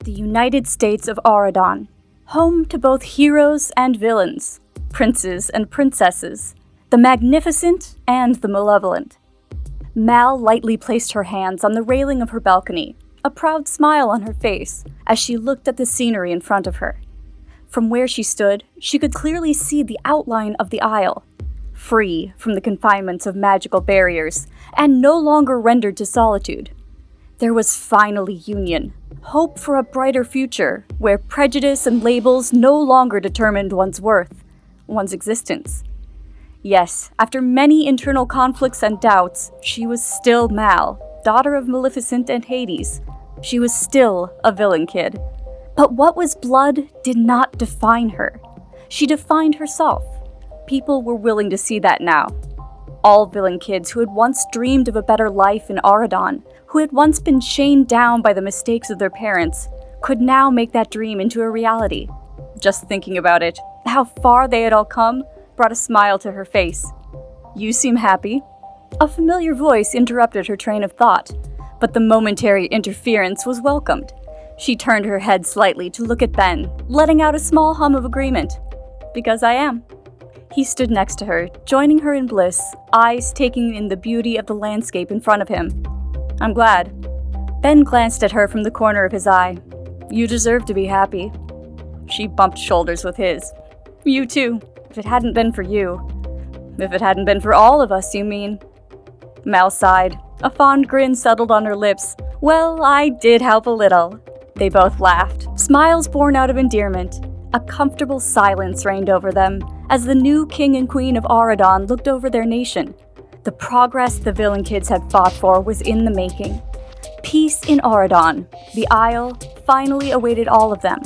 the United States of Auradon, home to both heroes and villains, princes and princesses, the magnificent and the malevolent. Mal lightly placed her hands on the railing of her balcony, a proud smile on her face as she looked at the scenery in front of her. From where she stood, she could clearly see the outline of the Isle, free from the confinements of magical barriers and no longer rendered to solitude. There was finally union, hope for a brighter future where prejudice and labels no longer determined one's worth, one's existence. Yes, after many internal conflicts and doubts, she was still Mal, daughter of Maleficent and Hades. She was still a villain kid. But what was blood did not define her. She defined herself. People were willing to see that now. All villain kids who had once dreamed of a better life in Auradon, who had once been chained down by the mistakes of their parents, could now make that dream into a reality. Just thinking about it, how far they had all come, brought a smile to her face. "You seem happy." A familiar voice interrupted her train of thought, but the momentary interference was welcomed. She turned her head slightly to look at Ben, letting out a small hum of agreement. "Because I am." He stood next to her, joining her in bliss, eyes taking in the beauty of the landscape in front of him. "I'm glad." Ben glanced at her from the corner of his eye. "You deserve to be happy." She bumped shoulders with his. "You too, if it hadn't been for you." "If it hadn't been for all of us, you mean?" Mal sighed. A fond grin settled on her lips. "Well, I did help a little." They both laughed, smiles born out of endearment. A comfortable silence reigned over them as the new king and queen of Auradon looked over their nation. The progress the villain kids had fought for was in the making. Peace in Auradon, the Isle, finally awaited all of them.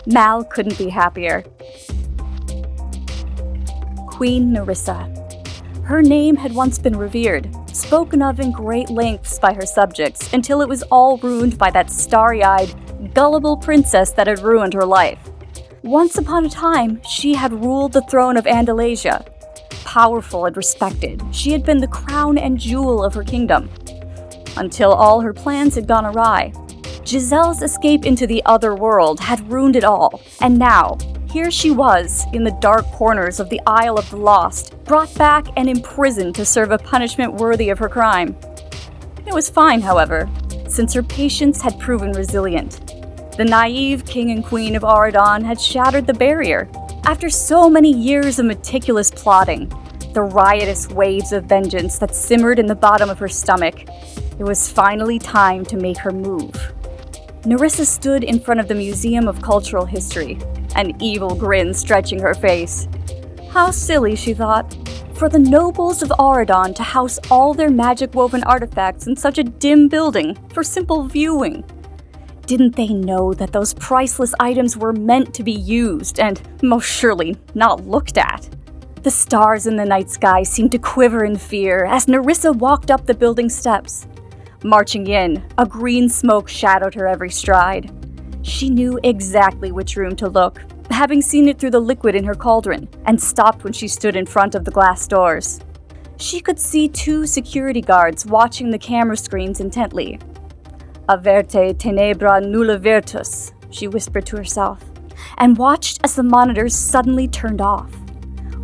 Mal couldn't be happier. Queen Narissa. Her name had once been revered, spoken of in great lengths by her subjects, until it was all ruined by that starry-eyed, gullible princess that had ruined her life. Once upon a time, she had ruled the throne of Andalasia. Powerful and respected, she had been the crown and jewel of her kingdom. Until all her plans had gone awry. Giselle's escape into the other world had ruined it all, and now, here she was, in the dark corners of the Isle of the Lost, brought back and imprisoned to serve a punishment worthy of her crime. It was fine, however, since her patience had proven resilient. The naive king and queen of Auradon had shattered the barrier. After so many years of meticulous plotting, the riotous waves of vengeance that simmered in the bottom of her stomach, it was finally time to make her move. Narissa stood in front of the Museum of Cultural History, an evil grin stretching her face. How silly, she thought, for the nobles of Auradon to house all their magic-woven artifacts in such a dim building for simple viewing. Didn't they know that those priceless items were meant to be used and, most surely, not looked at? The stars in the night sky seemed to quiver in fear as Narissa walked up the building steps. Marching in, a green smoke shadowed her every stride. She knew exactly which room to look, having seen it through the liquid in her cauldron, and stopped when she stood in front of the glass doors. She could see 2 security guards watching the camera screens intently. "Averte tenebra nulla virtus," she whispered to herself, and watched as the monitors suddenly turned off.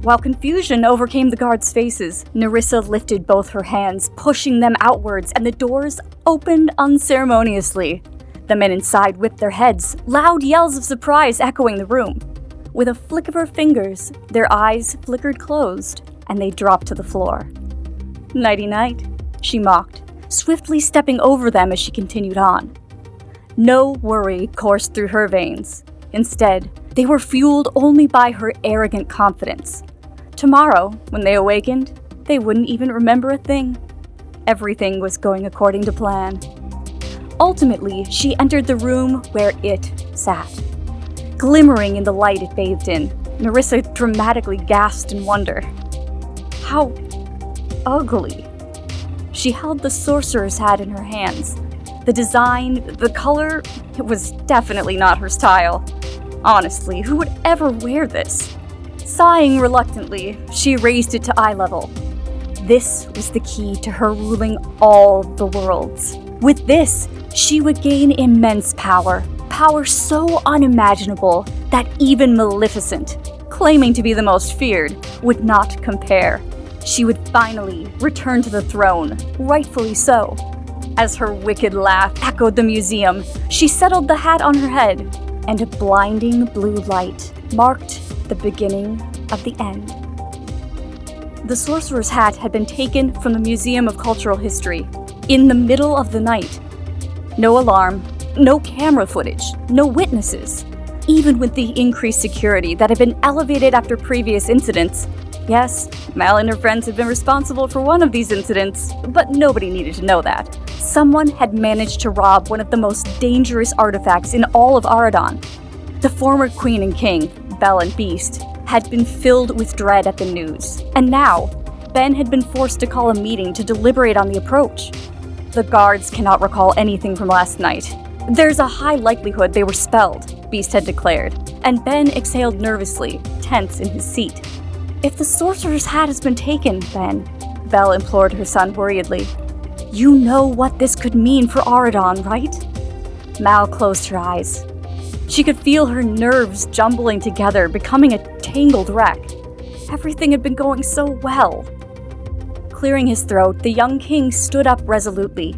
While confusion overcame the guards' faces, Narissa lifted both her hands, pushing them outwards, and the doors opened unceremoniously. The men inside whipped their heads, loud yells of surprise echoing the room. With a flick of her fingers, their eyes flickered closed, and they dropped to the floor. "Nighty-night," she mocked, swiftly stepping over them as she continued on. No worry coursed through her veins. Instead, they were fueled only by her arrogant confidence. Tomorrow, when they awakened, they wouldn't even remember a thing. Everything was going according to plan. Ultimately, she entered the room where it sat. Glimmering in the light it bathed in, Narissa dramatically gasped in wonder. How ugly. She held the sorcerer's hat in her hands. The design, the color, it was definitely not her style. Honestly, who would ever wear this? Sighing reluctantly, she raised it to eye level. This was the key to her ruling all the worlds. With this, she would gain immense power, Power so unimaginable that even Maleficent, claiming to be the most feared, would not compare. She would finally return to the throne, rightfully so. As her wicked laugh echoed the museum, she settled the hat on her head, and a blinding blue light marked the beginning of the end. The sorcerer's hat had been taken from the Museum of Cultural History in the middle of the night. No alarm, no camera footage, no witnesses. Even with the increased security that had been elevated after previous incidents. Yes, Mal and her friends had been responsible for one of these incidents, but nobody needed to know that. Someone had managed to rob one of the most dangerous artifacts in all of Auradon. The former queen and king, Belle and Beast, had been filled with dread at the news, and now, Ben had been forced to call a meeting to deliberate on the approach. The guards cannot recall anything from last night. There's a high likelihood they were spelled, Beast had declared, and Ben exhaled nervously, tense in his seat. If the sorcerer's hat has been taken, Ben, Belle implored her son worriedly. You know what this could mean for Auradon, right? Mal closed her eyes. She could feel her nerves jumbling together, becoming a tangled wreck. Everything had been going so well. Clearing his throat, the young king stood up resolutely.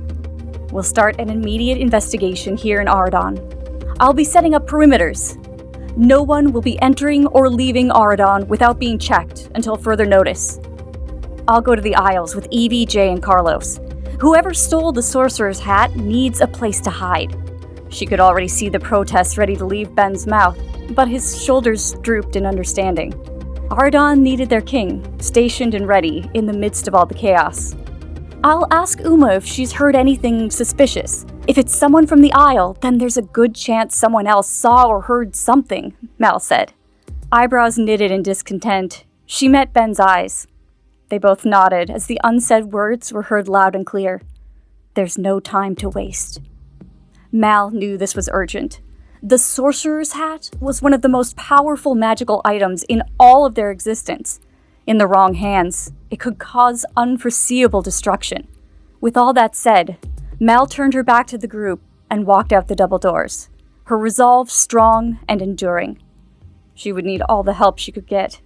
We'll start an immediate investigation here in Auradon. I'll be setting up perimeters. No one will be entering or leaving Auradon without being checked until further notice. I'll go to the Isles with Evie, Jay, and Carlos. Whoever stole the sorcerer's hat needs a place to hide. She could already see the protests ready to leave Ben's mouth, but his shoulders drooped in understanding. Auradon needed their king, stationed and ready in the midst of all the chaos. I'll ask Uma if she's heard anything suspicious. If it's someone from the Isle, then there's a good chance someone else saw or heard something, Mal said. Eyebrows knitted in discontent, she met Ben's eyes. They both nodded as the unsaid words were heard loud and clear. There's no time to waste. Mal knew this was urgent. The sorcerer's hat was one of the most powerful magical items in all of their existence. In the wrong hands, it could cause unforeseeable destruction. With all that said, Mal turned her back to the group and walked out the double doors, her resolve strong and enduring. She would need all the help she could get.